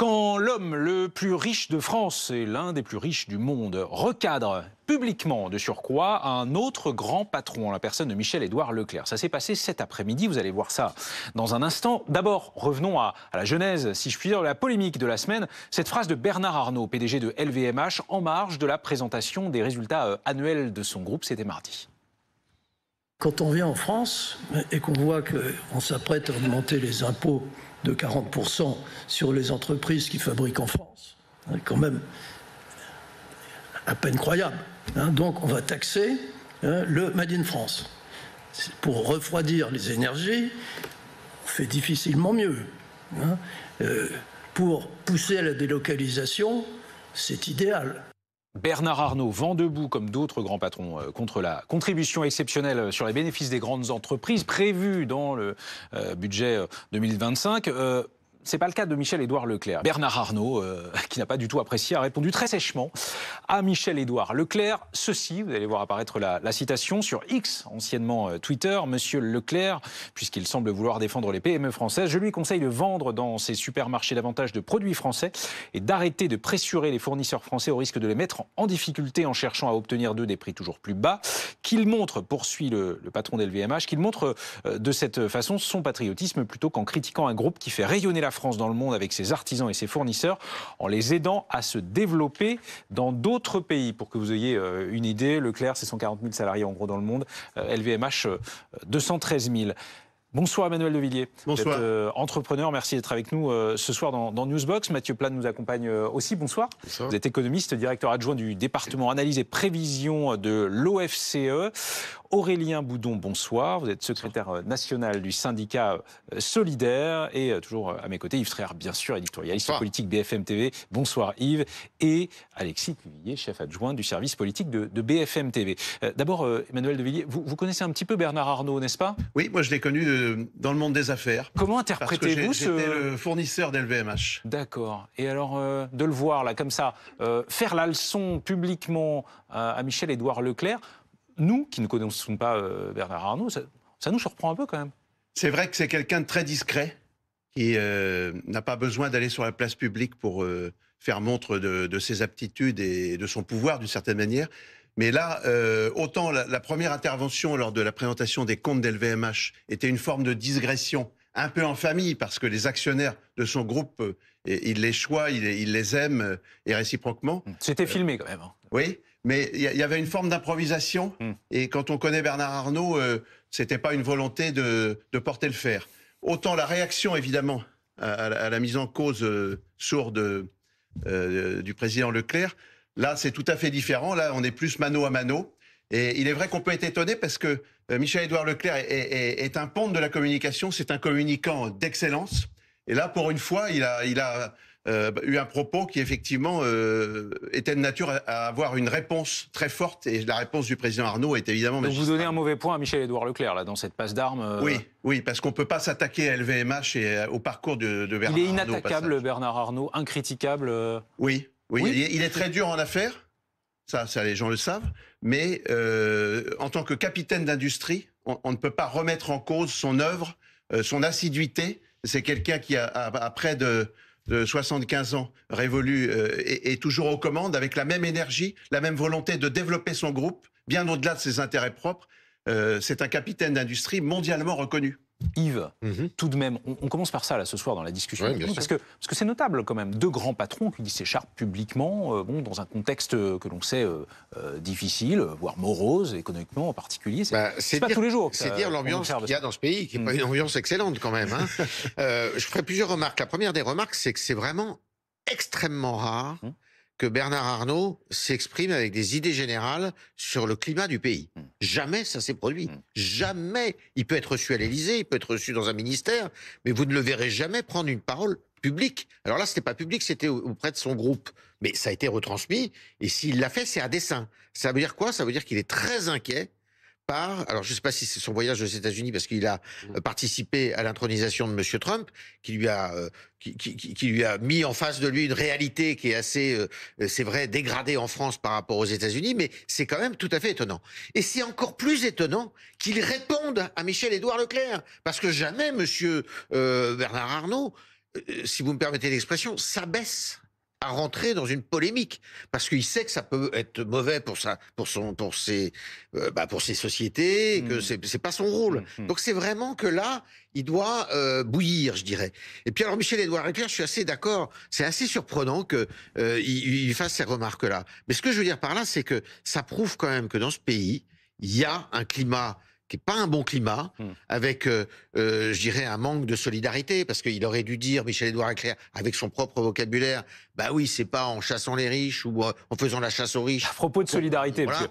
Quand l'homme le plus riche de France et l'un des plus riches du monde recadre publiquement de surcroît un autre grand patron, en la personne de Michel-Édouard Leclerc. Ça s'est passé cet après-midi, vous allez voir ça dans un instant. D'abord, revenons à la genèse, si je puis dire, de la polémique de la semaine. Cette phrase de Bernard Arnault, PDG de LVMH, en marge de la présentation des résultats annuels de son groupe, c'était mardi. Quand on vient en France et qu'on voit qu'on s'apprête à augmenter les impôts de 40% sur les entreprises qui fabriquent en France, c'est quand même à peine croyable. Donc on va taxer le Made in France. Pour refroidir les énergies, on fait difficilement mieux. Pour pousser à la délocalisation, c'est idéal. Bernard Arnault vend debout, comme d'autres grands patrons, contre la contribution exceptionnelle sur les bénéfices des grandes entreprises prévue dans le budget 2025. Ce n'est pas le cas de Michel-Édouard Leclerc. Bernard Arnault, qui n'a pas du tout apprécié, a répondu très sèchement à Michel-Édouard Leclerc. Ceci, vous allez voir apparaître la citation sur X, anciennement Twitter. Monsieur Leclerc, puisqu'il semble vouloir défendre les PME françaises, je lui conseille de vendre dans ses supermarchés davantage de produits français et d'arrêter de pressurer les fournisseurs français au risque de les mettre en difficulté en cherchant à obtenir d'eux des prix toujours plus bas. Qu'il montre, poursuit le patron d'LVMH, qu'il montre de cette façon son patriotisme plutôt qu'en critiquant un groupe qui fait rayonner la France dans le monde avec ses artisans et ses fournisseurs en les aidant à se développer dans d'autres pays. Pour que vous ayez une idée, Leclerc, c'est 140 000 salariés en gros dans le monde, LVMH 213 000. Bonsoir Emmanuel Devilliers. Bonsoir. Vous êtes entrepreneur, merci d'être avec nous ce soir dans Newsbox. Mathieu Plane nous accompagne aussi, bonsoir. Bonsoir. Vous êtes économiste, directeur adjoint du département analyse et prévision de l'OFCE. Aurélien Boudon, bonsoir. Vous êtes secrétaire national du syndicat Solidaire. Et toujours à mes côtés, Yves Tréhard, bien sûr, éditorialiste politique BFM TV. Bonsoir Yves. Et Alexis Cuvillier, chef adjoint du service politique de BFM TV. D'abord, Emmanuel Devilliers, vous connaissez un petit peu Bernard Arnault, n'est-ce pas? Oui, moi je l'ai connu dans le monde des affaires. Comment interprétez-vous J'étais le fournisseur d'LVMH. D'accord. Et alors, de le voir là, comme ça, faire la leçon publiquement à Michel-Édouard Leclerc, nous, qui ne connaissons pas Bernard Arnault, ça nous surprend un peu quand même. C'est vrai que c'est quelqu'un de très discret, qui n'a pas besoin d'aller sur la place publique pour faire montre de ses aptitudes et de son pouvoir d'une certaine manière. Mais là, autant la première intervention lors de la présentation des comptes d'LVMH était une forme de digression, un peu en famille, parce que les actionnaires de son groupe, il les choisit, il les aime, et réciproquement. C'était filmé quand même. Oui, mais il y avait une forme d'improvisation, et quand on connaît Bernard Arnault, c'était pas une volonté de porter le fer. Autant la réaction, évidemment, à la mise en cause sourde du président Leclerc, là, c'est tout à fait différent. Là, on est plus mano à mano. Et il est vrai qu'on peut être étonné parce que Michel-Édouard Leclerc est un ponte de la communication. C'est un communicant d'excellence. Et là, pour une fois, il a eu un propos qui, effectivement, était de nature à avoir une réponse très forte. Et la réponse du président Arnault est évidemment... Donc vous donnez un mauvais point à Michel-Édouard Leclerc, là, dans cette passe d'armes Oui, parce qu'on ne peut pas s'attaquer à LVMH et au parcours de Bernard Arnault. Il est inattaquable, Bernard Arnault, incritiquable. Oui, il est très dur en affaires. Ça, les gens le savent. Mais en tant que capitaine d'industrie, on ne peut pas remettre en cause son œuvre, son assiduité. C'est quelqu'un qui, à près de 75 ans, révolu, est toujours aux commandes, avec la même énergie, la même volonté de développer son groupe, bien au-delà de ses intérêts propres. C'est un capitaine d'industrie mondialement reconnu. Yves, tout de même, on commence par ça là ce soir dans la discussion, parce que c'est notable quand même, deux grands patrons qui s'écharpent publiquement, dans un contexte que l'on sait difficile, voire morose, économiquement en particulier. C'est pas tous les jours. C'est dire l'ambiance qu'il y a dans ce pays, qui n'est pas une ambiance excellente quand même. Je ferai plusieurs remarques. La première des remarques, c'est que c'est vraiment extrêmement rare que Bernard Arnault s'exprime avec des idées générales sur le climat du pays. Jamais ça s'est produit. Jamais. Il peut être reçu à l'Élysée, il peut être reçu dans un ministère, mais vous ne le verrez jamais prendre une parole publique. Alors là, c'était pas public, c'était auprès de son groupe. Mais ça a été retransmis, et s'il l'a fait, c'est à dessein. Ça veut dire quoi? Ça veut dire qu'il est très inquiet alors je ne sais pas si c'est son voyage aux États-Unis, parce qu'il a participé à l'intronisation de M. Trump, qui lui a mis en face de lui une réalité qui est assez, c'est vrai, dégradée en France par rapport aux États-Unis, mais c'est quand même tout à fait étonnant. Et c'est encore plus étonnant qu'il réponde à Michel-Édouard Leclerc, parce que jamais M. Bernard Arnault si vous me permettez l'expression, s'abaisse à rentrer dans une polémique parce qu'il sait que ça peut être mauvais pour ses sociétés, et que c'est pas son rôle. Donc c'est vraiment que là, il doit bouillir, je dirais. Et puis alors Michel-Édouard Leclerc, je suis assez d'accord. C'est assez surprenant que il fasse ces remarques-là. Mais ce que je veux dire par là, c'est que ça prouve quand même que dans ce pays, il y a un climat qui n'est pas un bon climat, avec, je dirais, un manque de solidarité, parce qu'il aurait dû dire, Michel-Édouard Leclerc, avec son propre vocabulaire, bah oui, c'est pas en chassant les riches ou en faisant la chasse aux riches. À propos de solidarité, voilà.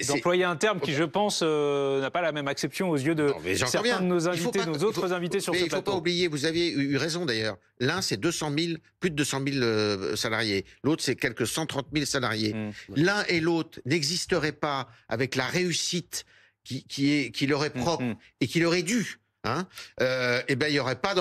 D'employer un terme qui, je pense, n'a pas la même acception aux yeux de certains de nos invités, nos autres invités sur ce plateau. Il ne faut pas oublier, vous avez eu raison d'ailleurs, l'un c'est plus de 200 000 salariés, l'autre c'est quelques 130 000 salariés. L'un et l'autre n'existeraient pas avec la réussite qui leur est propre et qui leur est due. Et ben il y aurait pas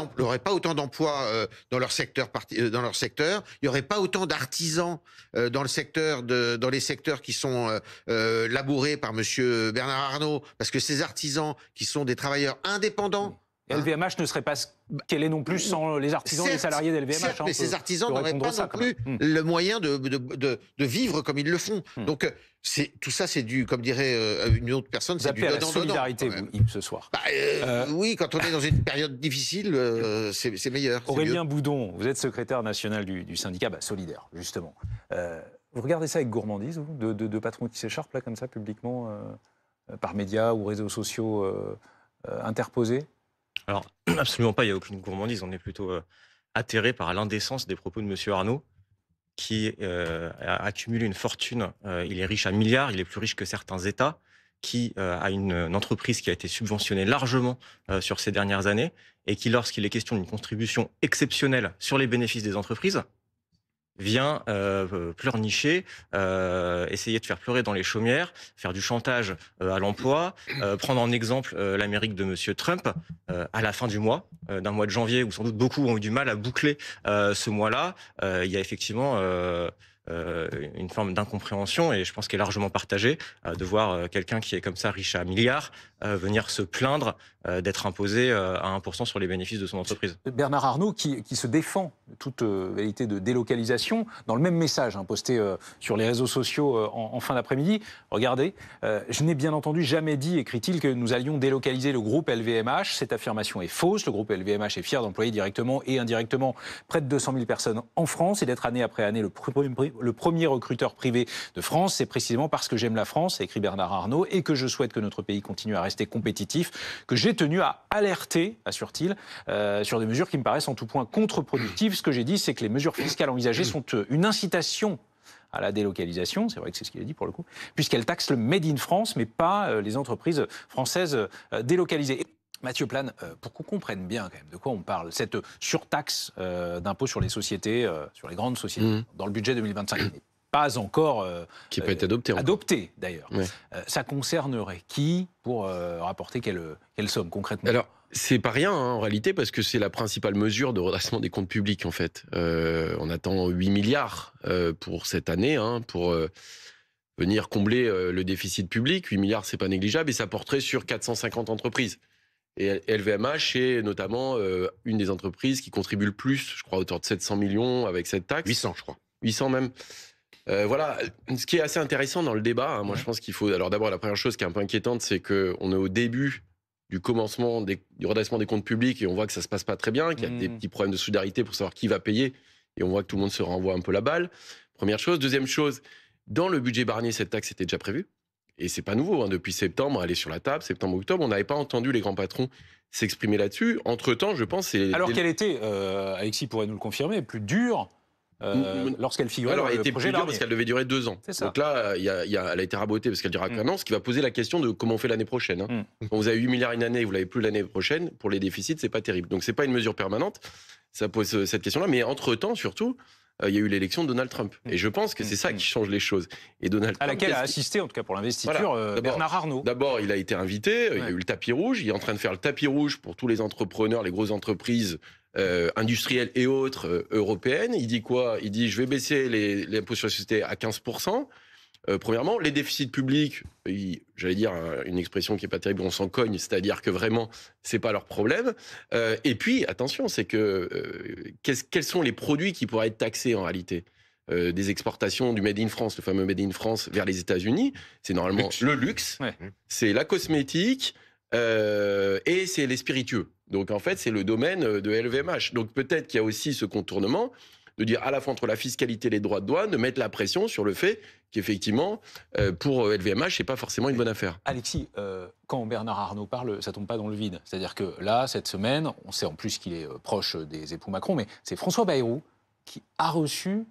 autant d'emplois dans leur secteur, il y aurait pas autant d'artisans dans les secteurs qui sont labourés par monsieur Bernard Arnault, parce que ces artisans qui sont des travailleurs indépendants. LVMH ne serait pas ce qu'elle est non plus sans les artisans et les salariés d'LVMH. Mais ces artisans n'auraient pas non plus le moyen de vivre comme ils le font. Donc tout ça, c'est du, comme dirait une autre personne, c'est du donnant-donnant. Vous appelez à la solidarité, vous, Yves, ce soir. Oui, quand on est dans une période difficile, c'est meilleur. Aurélien Boudon, vous êtes secrétaire national du syndicat Solidaire, justement. Vous regardez ça avec gourmandise, vous, de patrons qui s'écharpent là comme ça publiquement par médias ou réseaux sociaux interposés? Alors, absolument pas, il n'y a aucune gourmandise. On est plutôt atterré par l'indécence des propos de M. Arnault, qui a accumulé une fortune. Il est riche à milliards, il est plus riche que certains États, qui a une entreprise qui a été subventionnée largement sur ces dernières années, et qui, lorsqu'il est question d'une contribution exceptionnelle sur les bénéfices des entreprises, vient pleurnicher, essayer de faire pleurer dans les chaumières, faire du chantage à l'emploi, prendre en exemple l'Amérique de M. Trump à la fin du mois, d'un mois de janvier, où sans doute beaucoup ont eu du mal à boucler ce mois-là. Il y a effectivement une forme d'incompréhension, et je pense qu'elle est largement partagée, de voir quelqu'un qui est comme ça riche à milliards venir se plaindre d'être imposé à 1% sur les bénéfices de son entreprise. Bernard Arnault qui se défend de toute velléité de délocalisation dans le même message posté sur les réseaux sociaux en fin d'après-midi. Regardez, je n'ai bien entendu jamais dit, écrit-il, que nous allions délocaliser le groupe LVMH. Cette affirmation est fausse. Le groupe LVMH est fier d'employer directement et indirectement près de 200 000 personnes en France et d'être année après année le premier recruteur privé de France. C'est précisément parce que j'aime la France, écrit Bernard Arnault, et que je souhaite que notre pays continue à rester compétitif, que j'ai tenu à alerter, assure-t-il, sur des mesures qui me paraissent en tout point contre-productives. Ce que j'ai dit, c'est que les mesures fiscales envisagées sont une incitation à la délocalisation, c'est vrai que c'est ce qu'il a dit pour le coup, puisqu'elles taxent le Made in France, mais pas les entreprises françaises délocalisées. Mathieu Plane, pour qu'on comprenne bien quand même de quoi on parle, cette surtaxe d'impôt sur les sociétés, sur les grandes sociétés, dans le budget 2025, n'est pas encore qui peut être adopté d'ailleurs. Ouais. Ça concernerait qui pour rapporter quelle somme concrètement? Alors, c'est pas rien en réalité, parce que c'est la principale mesure de redressement des comptes publics en fait. On attend 8 milliards pour cette année, pour venir combler le déficit public. 8 milliards, c'est pas négligeable, et ça porterait sur 450 entreprises. Et LVMH est notamment une des entreprises qui contribue le plus, je crois, à hauteur de 700 millions avec cette taxe. 800, je crois. 800 même. Voilà, ce qui est assez intéressant dans le débat, moi je pense qu'il faut... Alors d'abord, la première chose qui est un peu inquiétante, c'est qu'on est au début du commencement du redressement des comptes publics, et on voit que ça se passe pas très bien, qu'il y a des petits problèmes de solidarité pour savoir qui va payer, et on voit que tout le monde se renvoie un peu la balle. Première chose. Deuxième chose, dans le budget Barnier, cette taxe était déjà prévue. Et c'est pas nouveau, depuis septembre, elle est sur la table, septembre-octobre, on n'avait pas entendu les grands patrons s'exprimer là-dessus. Entre-temps, je pense... Alors qu'elle était, Alexis pourrait nous le confirmer, plus dure lorsqu'elle figurait dans le projet Barnier. Elle était plus dure parce qu'elle devait durer 2 ans. Donc là, elle a été rabotée parce qu'elle dira qu'un an, ce qui va poser la question de comment on fait l'année prochaine. Quand vous avez 8 milliards une année et vous l'avez plus l'année prochaine, pour les déficits, c'est pas terrible. Donc c'est pas une mesure permanente, ça pose cette question-là. Mais entre-temps, surtout... il y a eu l'élection de Donald Trump. Et je pense que c'est ça qui change les choses. Et Donald à laquelle a assisté, en tout cas pour l'investiture, Bernard Arnault. D'abord, il a été invité, il y a eu le tapis rouge. Il est en train de faire le tapis rouge pour tous les entrepreneurs, les grosses entreprises industrielles et autres européennes. Il dit quoi? Il dit, je vais baisser l'impôt sur la société à 15%. Premièrement, les déficits publics, j'allais dire une expression qui n'est pas terrible, on s'en cogne, c'est-à-dire que vraiment, c'est pas leur problème. Et puis, attention, c'est que quels sont les produits qui pourraient être taxés en réalité des exportations du Made in France, le fameux Made in France vers les États-Unis, c'est normalement le luxe, c'est la cosmétique et c'est les spiritueux. Donc en fait, c'est le domaine de LVMH. Donc peut-être qu'il y a aussi ce contournement de dire à la fois entre la fiscalité et les droits de douane, de mettre la pression sur le fait qu'effectivement, pour LVMH, c'est pas forcément une bonne affaire. Alexis, quand Bernard Arnault parle, ça tombe pas dans le vide. C'est-à-dire que là, cette semaine, on sait en plus qu'il est proche des époux Macron, mais c'est François Bayrou qui a reçu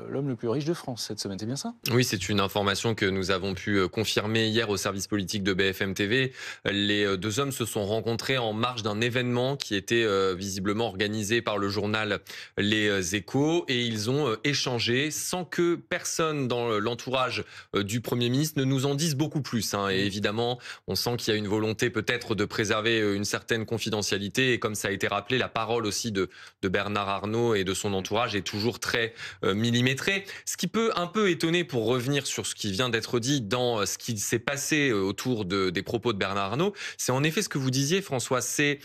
l'homme le plus riche de France cette semaine, c'est bien ça? Oui, c'est une information que nous avons pu confirmer hier au service politique de BFM TV. Les deux hommes se sont rencontrés en marge d'un événement qui était visiblement organisé par le journal Les Échos et ils ont échangé sans que personne dans l'entourage du Premier ministre ne nous en dise beaucoup plus. Et évidemment, on sent qu'il y a une volonté peut-être de préserver une certaine confidentialité et comme ça a été rappelé, la parole aussi de Bernard Arnault et de son entourage est toujours très millimétré. Ce qui peut un peu étonner pour revenir sur ce qui vient d'être dit dans ce qui s'est passé autour des propos de Bernard Arnault, c'est en effet ce que vous disiez François, c'est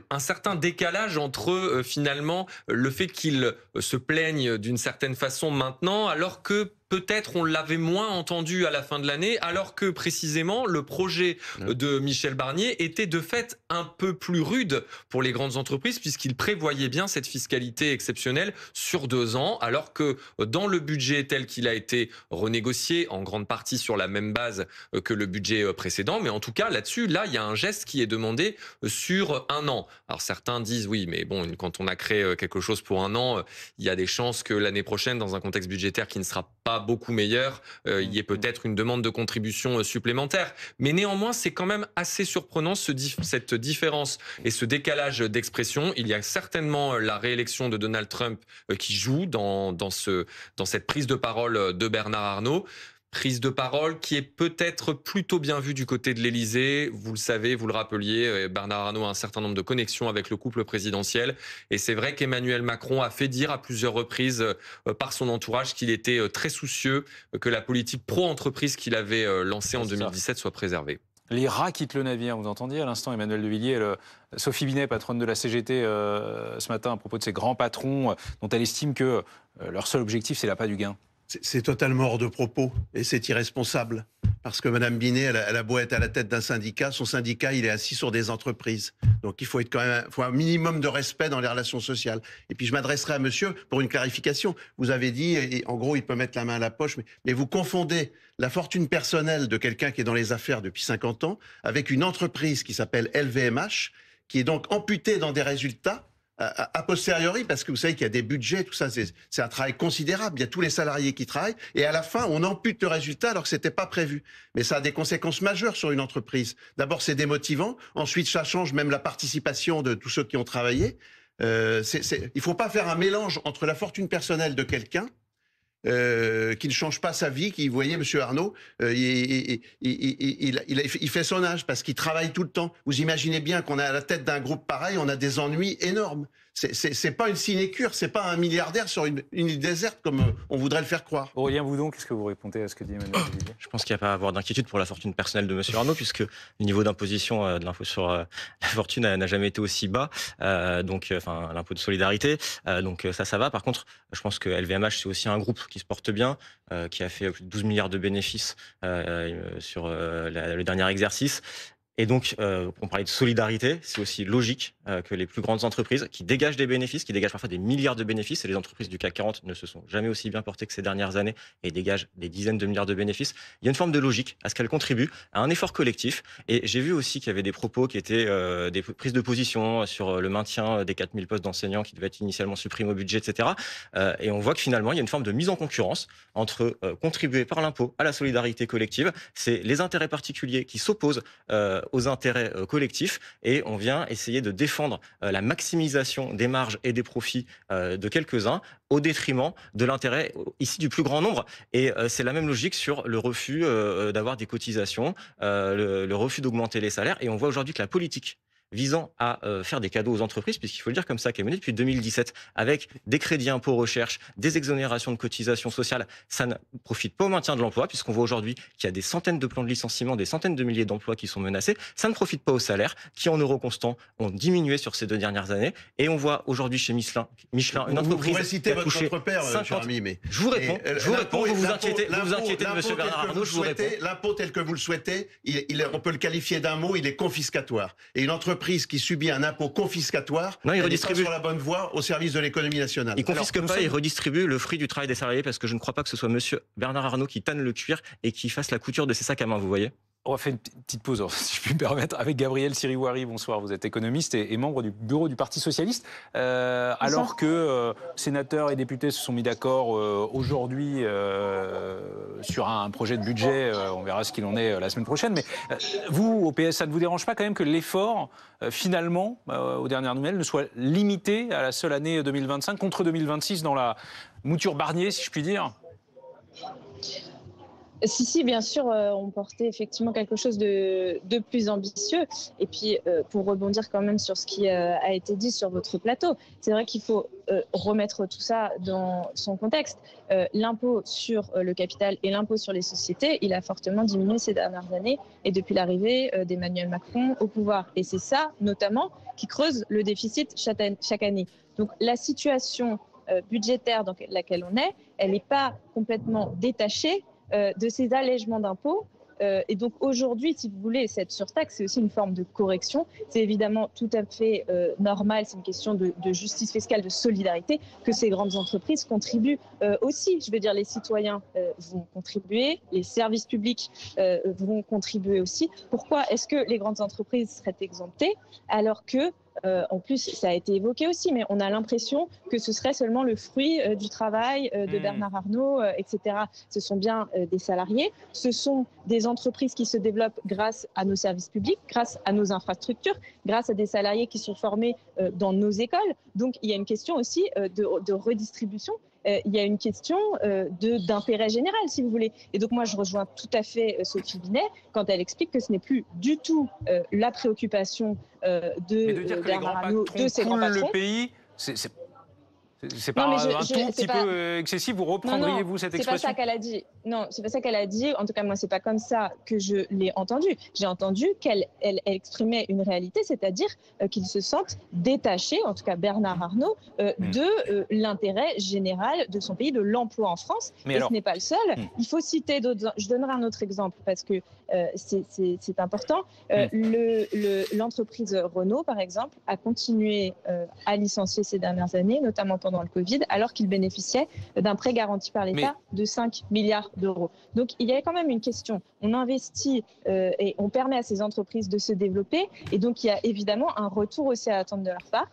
un certain décalage entre finalement le fait qu'il se plaigne d'une certaine façon maintenant alors que peut-être on l'avait moins entendu à la fin de l'année, alors que précisément le projet de Michel Barnier était de fait un peu plus rude pour les grandes entreprises, puisqu'il prévoyait bien cette fiscalité exceptionnelle sur 2 ans, alors que dans le budget tel qu'il a été renégocié, en grande partie sur la même base que le budget précédent, mais en tout cas là-dessus, là, il y a un geste qui est demandé sur 1 an. Alors certains disent oui, mais bon, quand on a créé quelque chose pour 1 an, il y a des chances que l'année prochaine, dans un contexte budgétaire qui ne sera pas beaucoup meilleur, il y ait peut-être une demande de contribution supplémentaire. Mais néanmoins, c'est quand même assez surprenant cette différence et ce décalage d'expression. Il y a certainement la réélection de Donald Trump qui joue dans cette prise de parole de Bernard Arnault. Prise de parole qui est peut-être plutôt bien vue du côté de l'Élysée. Vous le savez, vous le rappeliez, Bernard Arnault a un certain nombre de connexions avec le couple présidentiel. Et c'est vrai qu'Emmanuel Macron a fait dire à plusieurs reprises par son entourage qu'il était très soucieux que la politique pro-entreprise qu'il avait lancée en 2017 soit préservée. Les rats quittent le navire, vous entendiez à l'instant Emmanuel de Villiers, Sophie Binet, patronne de la CGT ce matin à propos de ces grands patrons dont elle estime que leur seul objectif c'est l'appât du gain. C'est totalement hors de propos et c'est irresponsable. Parce que Mme Binet, elle a beau être à la tête d'un syndicat, son syndicat, il est assis sur des entreprises. Donc il faut être faut un minimum de respect dans les relations sociales. Et puis je m'adresserai à monsieur pour une clarification. Vous avez dit, et en gros, il peut mettre la main à la poche, mais vous confondez la fortune personnelle de quelqu'un qui est dans les affaires depuis 50 ans avec une entreprise qui s'appelle LVMH, qui est donc amputée dans des résultats a posteriori, parce que vous savez qu'il y a des budgets, tout ça, c'est un travail considérable. Il y a tous les salariés qui travaillent, et à la fin, on ampute le résultat alors que c'était pas prévu. Mais ça a des conséquences majeures sur une entreprise. D'abord, c'est démotivant. Ensuite, ça change même la participation de tous ceux qui ont travaillé. Il faut pas faire un mélange entre la fortune personnelle de quelqu'un qui ne change pas sa vie, qui, vous voyez, M. Arnault, il fait son âge parce qu'il travaille tout le temps. Vous imaginez bien qu'on est à la tête d'un groupe pareil, on a des ennuis énormes. C'est pas une sinécure, c'est pas un milliardaire sur une île déserte comme on voudrait le faire croire. Aurélien Boudon, qu'est-ce que vous répondez à ce que dit Emmanuel de Villiers? Je pense qu'il n'y a pas à avoir d'inquiétude pour la fortune personnelle de M. Arnault, puisque le niveau d'imposition de l'impôt sur la fortune n'a jamais été aussi bas, l'impôt de solidarité, donc ça va. Par contre, je pense que LVMH, c'est aussi un groupe qui se porte bien, qui a fait plus de 12 milliards de bénéfices sur le dernier exercice. Et donc, on parlait de solidarité, c'est aussi logique que les plus grandes entreprises qui dégagent des bénéfices, qui dégagent parfois des milliards de bénéfices, et les entreprises du CAC 40 ne se sont jamais aussi bien portées que ces dernières années et dégagent des dizaines de milliards de bénéfices. Il y a une forme de logique à ce qu'elles contribuent à un effort collectif. Et j'ai vu aussi qu'il y avait des propos qui étaient des prises de position sur le maintien des 4000 postes d'enseignants qui devaient être initialement supprimés au budget, etc. Et on voit que finalement, il y a une forme de mise en concurrence entre contribuer par l'impôt à la solidarité collective. C'est les intérêts particuliers qui s'opposent aux intérêts collectifs et on vient essayer de défendre la maximisation des marges et des profits de quelques-uns au détriment de l'intérêt ici du plus grand nombre. Et c'est la même logique sur le refus d'avoir des cotisations, le refus d'augmenter les salaires. Et on voit aujourd'hui que la politique visant à faire des cadeaux aux entreprises, puisqu'il faut le dire comme ça, qui est menée depuis 2017, avec des crédits impôts recherche, des exonérations de cotisations sociales. Ça ne profite pas au maintien de l'emploi, puisqu'on voit aujourd'hui qu'il y a des centaines de plans de licenciement, des centaines de milliers d'emplois qui sont menacés. Ça ne profite pas aux salaires, qui en euros constants ont diminué sur ces 2 dernières années. Et on voit aujourd'hui chez Michelin, une entreprise vous récitez qui a touché votre père, 50... cher ami, mais... Je vous réponds, vous vous inquiétez de M. Bernard Arnault, je vous réponds. L'impôt tel que vous le souhaitez, on peut le qualifier d'un mot, il est confiscatoire. Et une entreprise qui subit un impôt confiscatoire, non, il redistribue sur la bonne voie au service de l'économie nationale. Il confisque pas, il redistribue le fruit du travail des salariés, parce que je ne crois pas que ce soit M. Bernard Arnault qui tanne le cuir et qui fasse la couture de ses sacs à main, vous voyez. On va faire une petite pause, si je puis me permettre, avec Gabriel Siriwari. Bonsoir, vous êtes économiste et membre du bureau du Parti Socialiste. Alors que sénateurs et députés se sont mis d'accord aujourd'hui sur un projet de budget, on verra ce qu'il en est la semaine prochaine. Mais vous, au PS, ça ne vous dérange pas quand même que l'effort, finalement, aux dernières nouvelles, ne soit limité à la seule année 2025 contre 2026 dans la mouture Barnier, si je puis dire ? Si, bien sûr, on portait effectivement quelque chose de plus ambitieux. Et puis, pour rebondir quand même sur ce qui a été dit sur votre plateau, c'est vrai qu'il faut remettre tout ça dans son contexte. L'impôt sur le capital et l'impôt sur les sociétés, il a fortement diminué ces dernières années et depuis l'arrivée d'Emmanuel Macron au pouvoir. Et c'est ça, notamment, qui creuse le déficit chaque année. Donc, la situation budgétaire dans laquelle on est, elle n'est pas complètement détachée de ces allègements d'impôts. Et donc aujourd'hui, si vous voulez, cette surtaxe, c'est aussi une forme de correction. C'est évidemment tout à fait normal, c'est une question de justice fiscale, de solidarité, que ces grandes entreprises contribuent aussi. Je veux dire, les citoyens vont contribuer, les services publics vont contribuer aussi. Pourquoi est-ce que les grandes entreprises seraient exemptées alors que en plus, ça a été évoqué aussi, mais on a l'impression que ce serait seulement le fruit du travail de Bernard Arnault, etc. Ce sont bien des salariés, ce sont des entreprises qui se développent grâce à nos services publics, grâce à nos infrastructures, grâce à des salariés qui sont formés dans nos écoles. Donc, il y a une question aussi de redistribution. Il y a une question d'intérêt général, si vous voulez. Et donc moi, je rejoins tout à fait Sophie Binet quand elle explique que ce n'est plus du tout la préoccupation de Bernard Arnault, de ses grands patrons. Le pays, c'est pas un tout petit peu excessif. Vous reprendriez-vous cette expression ? C'est pas ça qu'elle a dit. Non, c'est pas ça qu'elle a dit. En tout cas, moi, c'est pas comme ça que je l'ai entendu. J'ai entendu qu'elle exprimait une réalité, c'est-à-dire qu'ils se sentent détachés, en tout cas Bernard Arnault, de l'intérêt général de son pays, de l'emploi en France. Mais ce n'est pas le seul. Il faut citer d'autres. Je donnerai un autre exemple parce que c'est important. L'entreprise Renault, par exemple, a continué à licencier ces dernières années, notamment pendant le Covid, alors qu'il bénéficiait d'un prêt garanti par l'État de 5 milliards d'euros. Donc, il y a quand même une question. On investit et on permet à ces entreprises de se développer. Et donc, il y a évidemment un retour aussi à attendre de leur part.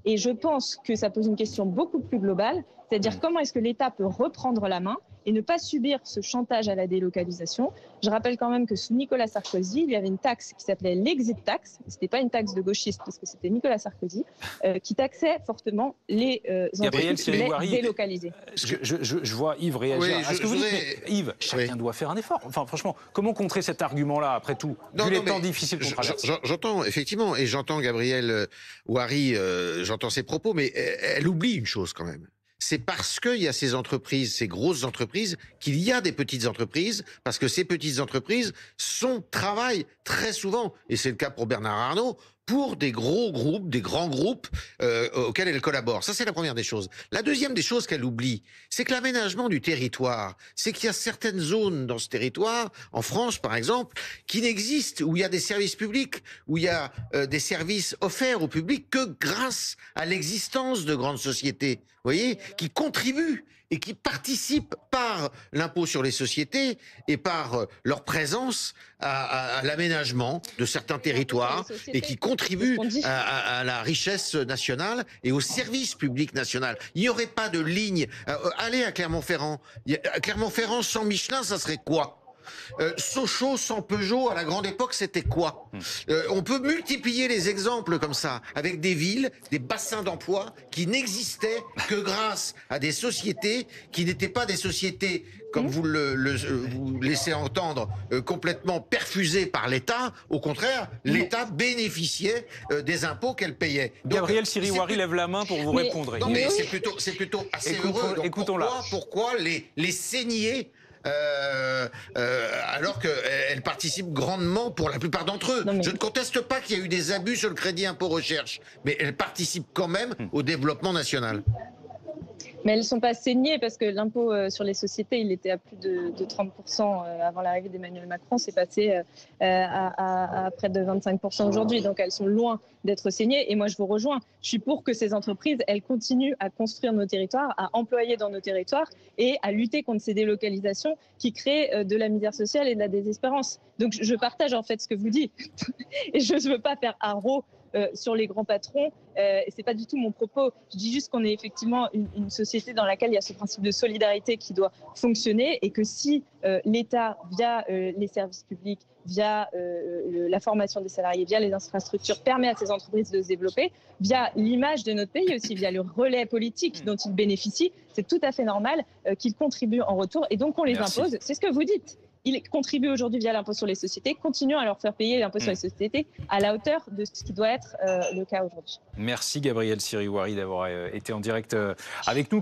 Et je pense que ça pose une question beaucoup plus globale, c'est-à-dire comment est-ce que l'État peut reprendre la main et ne pas subir ce chantage à la délocalisation. Je rappelle quand même que sous Nicolas Sarkozy, il y avait une taxe qui s'appelait l'exit tax. Ce n'était pas une taxe de gauchiste parce que c'était Nicolas Sarkozy qui taxait fortement les entreprises délocalisées. Je vois Yves réagir. Yves, chacun doit faire un effort. Enfin, franchement, comment contrer cet argument-là après tout, vu les temps difficiles qu'on traverse ? J'entends, effectivement, et j'entends Gabriel Ouari, j'entends ses propos, mais elle oublie une chose quand même. C'est parce qu'il y a ces entreprises, ces grosses entreprises, qu'il y a des petites entreprises, parce que ces petites entreprises travaillent très souvent, et c'est le cas pour Bernard Arnault, pour des gros groupes, des grands groupes auxquels elle collabore. Ça, c'est la première des choses. La deuxième des choses qu'elle oublie, c'est que l'aménagement du territoire, c'est qu'il y a certaines zones dans ce territoire, en France par exemple, qui n'existent, où il y a des services publics, où il y a des services offerts au public que grâce à l'existence de grandes sociétés, vous voyez, qui contribuent et qui participent par l'impôt sur les sociétés et par leur présence à l'aménagement de certains territoires et qui contribuent à la richesse nationale et au service public national. Il n'y aurait pas de ligne. Allez à Clermont-Ferrand. Clermont-Ferrand sans Michelin, ça serait quoi ? Sochaux sans Peugeot à la grande époque, c'était quoi? On peut multiplier les exemples comme ça, avec des villes, des bassins d'emploi qui n'existaient que grâce à des sociétés qui n'étaient pas des sociétés, comme vous vous laissez entendre, complètement perfusées par l'État. Au contraire, l'État bénéficiait des impôts qu'elle payait. Donc, Gabriel Siriwari lève la main pour vous répondre. Non, mais c'est plutôt assez heureux. Donc, écoutons-la. pourquoi les saigner alors qu'elles participent grandement pour la plupart d'entre eux. Je ne conteste pas qu'il y a eu des abus sur le crédit impôt recherche, mais elles participent quand même au développement national. Mais elles ne sont pas saignées parce que l'impôt sur les sociétés, il était à plus de 30% avant l'arrivée d'Emmanuel Macron. C'est passé à près de 25% aujourd'hui. Donc elles sont loin d'être saignées. Et moi, je vous rejoins. Je suis pour que ces entreprises, elles continuent à construire nos territoires, à employer dans nos territoires et à lutter contre ces délocalisations qui créent de la misère sociale et de la désespérance. Donc je partage en fait ce que vous dites. Et je ne veux pas faire haro sur les grands patrons. C'est pas du tout mon propos. Je dis juste qu'on est effectivement une société dans laquelle il y a ce principe de solidarité qui doit fonctionner et que si l'État, via les services publics, via la formation des salariés, via les infrastructures, permet à ces entreprises de se développer, via l'image de notre pays aussi, via le relais politique dont ils bénéficient, c'est tout à fait normal qu'ils contribuent en retour et donc on les impose. C'est ce que vous dites. Ils contribuent aujourd'hui via l'impôt sur les sociétés, continuons à leur faire payer l'impôt sur les sociétés à la hauteur de ce qui doit être le cas aujourd'hui. Merci Gabriel Siriwari d'avoir été en direct avec nous.